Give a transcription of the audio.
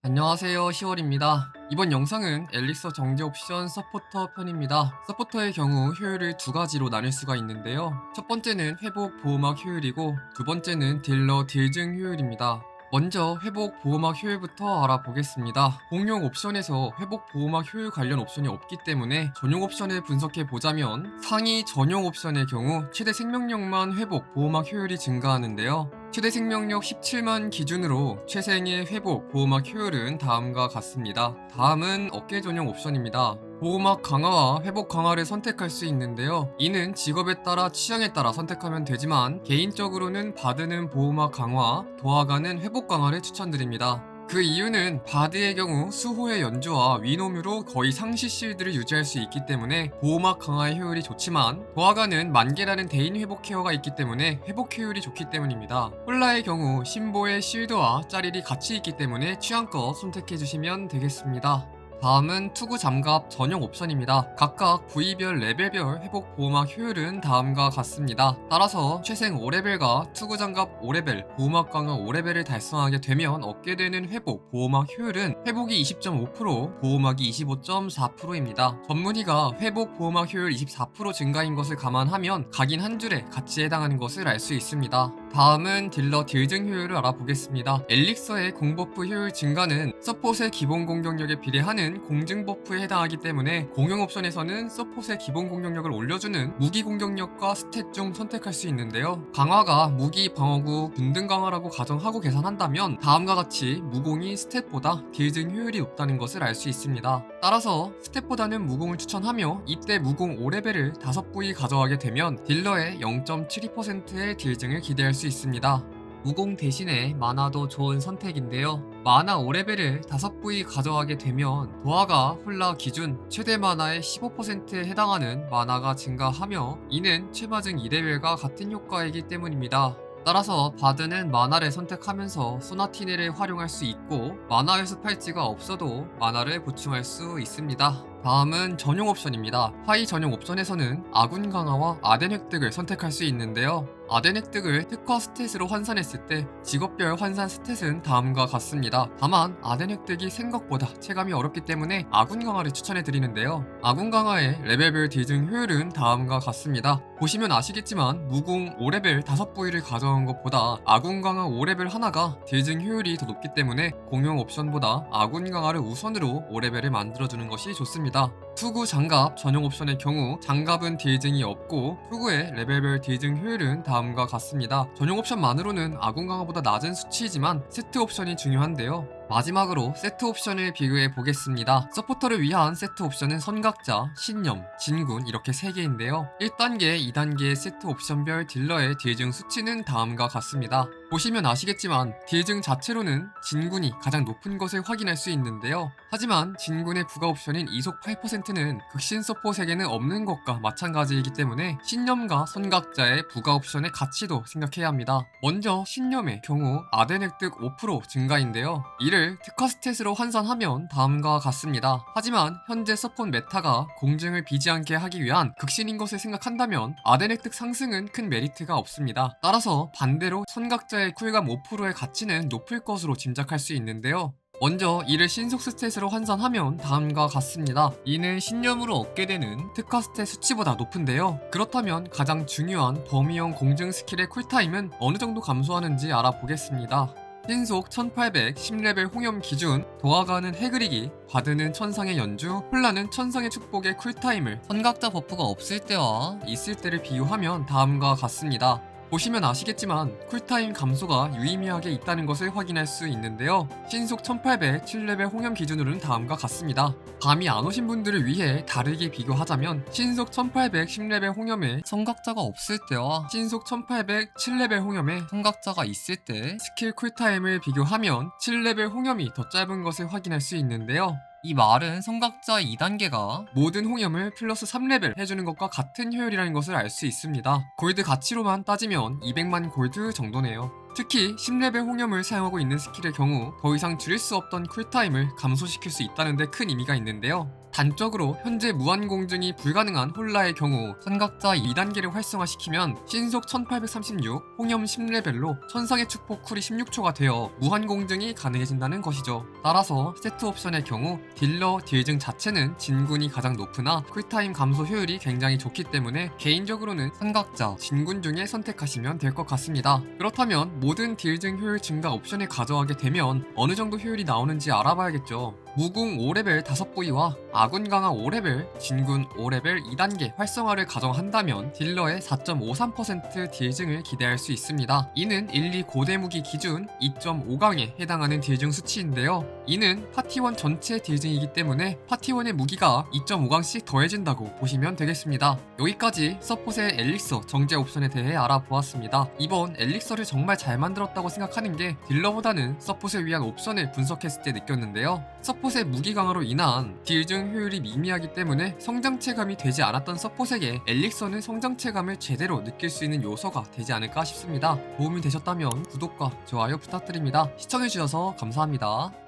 안녕하세요, 10월입니다. 이번 영상은 엘릭서 정지 옵션 서포터 편입니다. 서포터의 경우 효율을 두 가지로 나눌 수가 있는데요. 첫 번째는 회복 보호막 효율이고 두 번째는 딜러 딜증 효율입니다. 먼저 회복 보호막 효율부터 알아보겠습니다. 공용 옵션에서 회복 보호막 효율 관련 옵션이 없기 때문에 전용 옵션을 분석해 보자면 상위 전용 옵션의 경우 최대 생명력만 회복 보호막 효율이 증가하는데요. 최대 생명력 17만 기준으로 최생의 회복 보호막 효율은 다음과 같습니다. 다음은 어깨 전용 옵션입니다. 보호막 강화와 회복 강화를 선택할 수 있는데요. 이는 직업에 따라 취향에 따라 선택하면 되지만 개인적으로는 바드는 보호막 강화, 도화가는 회복 강화를 추천드립니다. 그 이유는 바드의 경우 수호의 연주와 위노뮤로 거의 상시 실드를 유지할 수 있기 때문에 보호막 강화의 효율이 좋지만 도화가는 만개라는 대인 회복 케어가 있기 때문에 회복 효율이 좋기 때문입니다. 홀라의 경우 신보의 실드와 짜릴이 같이 있기 때문에 취향껏 선택해주시면 되겠습니다. 다음은 투구 장갑 전용 옵션입니다. 각각 부위별 레벨별 회복 보호막 효율은 다음과 같습니다. 따라서 최생 5레벨과 투구 장갑 5레벨, 보호막 강화 5레벨을 달성하게 되면 얻게 되는 회복 보호막 효율은 회복이 20.5%, 보호막이 25.4%입니다. 전문의가 회복 보호막 효율 24% 증가인 것을 감안하면 각인 한 줄에 같이 해당하는 것을 알 수 있습니다. 다음은 딜러 딜증 효율을 알아보겠습니다. 엘릭서의 공버프 효율 증가는 서폿의 기본 공격력에 비례하는 공증 버프에 해당하기 때문에 공용 옵션에서는 서폿의 기본 공격력을 올려주는 무기 공격력과 스탯 중 선택할 수 있는데요. 강화가 무기 방어구 분등 강화라고 가정하고 계산한다면 다음과 같이 무공이 스탯보다 딜증 효율이 높다는 것을 알 수 있습니다. 따라서 스탯보다는 무공을 추천하며 이때 무공 5레벨을 5부위 가져가게 되면 딜러의 0.72%의 딜증을 기대할 수 있습니다. 무공 대신에 마나도 좋은 선택인데요. 마나 5레벨을 5부위 가져가게 되면 도화가 홀라 기준 최대 마나의 15%에 해당하는 마나가 증가하며 이는 최마증 2레벨과 같은 효과이기 때문입니다. 따라서 바드는 마나를 선택하면서 소나티네를 활용할 수 있고 마나 회수 팔찌가 없어도 마나를 보충할 수 있습니다. 다음은 전용 옵션입니다. 하이 전용 옵션에서는 아군 강화와 아덴 획득을 선택할 수 있는데요. 아덴 획득을 특화 스탯으로 환산했을 때 직업별 환산 스탯은 다음과 같습니다. 다만 아덴 획득이 생각보다 체감이 어렵기 때문에 아군 강화를 추천해 드리는데요. 아군 강화의 레벨별 딜증 효율은 다음과 같습니다. 보시면 아시겠지만 무공 5레벨 5부위를 가져온 것보다 아군 강화 5레벨 하나가 딜증 효율이 더 높기 때문에 공용 옵션보다 아군 강화를 우선으로 5레벨을 만들어주는 것이 좋습니다. 투구 장갑 전용 옵션의 경우 장갑은 딜증이 없고 투구의 레벨별 딜증 효율은 다음과 같습니다. 전용 옵션만으로는 아군 강화보다 낮은 수치이지만 세트 옵션이 중요한데요. 마지막으로 세트 옵션을 비교해 보겠습니다. 서포터를 위한 세트 옵션은 선각자, 신념, 진군 이렇게 3개인데요. 1단계, 2단계의 세트 옵션별 딜러의 딜증 수치는 다음과 같습니다. 보시면 아시겠지만 딜증 자체로는 진군이 가장 높은 것을 확인할 수 있는데요. 하지만 진군의 부가 옵션인 이속 8%는 극신 서폿에게는 없는 것과 마찬가지이기 때문에 신념과 선각자의 부가 옵션의 가치도 생각해야 합니다. 먼저 신념의 경우 아덴 획득 5% 증가인데요. 이를 특화 스탯으로 환산하면 다음과 같습니다. 하지만 현재 서폿 메타가 공증을 비지 않게 하기 위한 극신인 것을 생각한다면 아덴 획득 상승은 큰 메리트가 없습니다. 따라서 반대로 선각자의 쿨감 5%의 가치는 높을 것으로 짐작할 수 있는데요. 먼저 이를 신속 스탯으로 환산하면 다음과 같습니다. 이는 신념으로 얻게 되는 특화 스탯 수치보다 높은데요. 그렇다면 가장 중요한 범위형 공증 스킬의 쿨타임은 어느 정도 감소하는지 알아보겠습니다. 신속 1800 10레벨 홍염 기준, 도화가는 해그리기, 바드는 천상의 연주, 홀라는 천상의 축복의 쿨타임을 선각자 버프가 없을 때와 있을 때를 비교하면 다음과 같습니다. 보시면 아시겠지만 쿨타임 감소가 유의미하게 있다는 것을 확인할 수 있는데요. 신속 1800 7레벨 홍염 기준으로는 다음과 같습니다. 감이 안 오신 분들을 위해 다르게 비교하자면 신속 1800 10레벨 홍염에 선각자가 없을 때와 신속 1800 7레벨 홍염에 선각자가 있을 때 스킬 쿨타임을 비교하면 7레벨 홍염이 더 짧은 것을 확인할 수 있는데요. 이 말은 선각자 2단계가 모든 홍염을 플러스 3레벨 해주는 것과 같은 효율이라는 것을 알 수 있습니다. 골드 가치로만 따지면 200만 골드 정도네요. 특히 10레벨 홍염을 사용하고 있는 스킬의 경우 더 이상 줄일 수 없던 쿨타임을 감소시킬 수 있다는 데 큰 의미가 있는데요. 단적으로 현재 무한 공증이 불가능한 홀라의 경우 선각자 2단계를 활성화시키면 신속 1836, 홍염 10레벨로 천상의 축복 쿨이 16초가 되어 무한 공증이 가능해진다는 것이죠. 따라서 세트 옵션의 경우 딜러 딜증 자체는 진군이 가장 높으나 쿨타임 감소 효율이 굉장히 좋기 때문에 개인적으로는 선각자, 진군 중에 선택하시면 될 것 같습니다. 그렇다면 모든 딜증 효율 증가 옵션을 가져가게 되면 어느 정도 효율이 나오는지 알아봐야겠죠. 무궁 5레벨 5부위와 아군 강화 5레벨, 진군 5레벨 2단계 활성화를 가정한다면 딜러의 4.53% 딜증을 기대할 수 있습니다. 이는 1, 2 고대 무기 기준 2.5강에 해당하는 딜증 수치인데요. 이는 파티원 전체 딜증이기 때문에 파티원의 무기가 2.5강씩 더해진다고 보시면 되겠습니다. 여기까지 서폿의 엘릭서 정제 옵션에 대해 알아보았습니다. 이번 엘릭서를 정말 잘 만들었다고 생각하는 게 딜러보다는 서폿을 위한 옵션을 분석했을 때 느꼈는데요. 서폿의 무기 강화로 인한 딜증 효율이 미미하기 때문에 성장체감이 되지 않았던 서폿에게 엘릭서는 성장체감을 제대로 느낄 수 있는 요소가 되지 않을까 싶습니다. 도움이 되셨다면 구독과 좋아요 부탁드립니다. 시청해주셔서 감사합니다.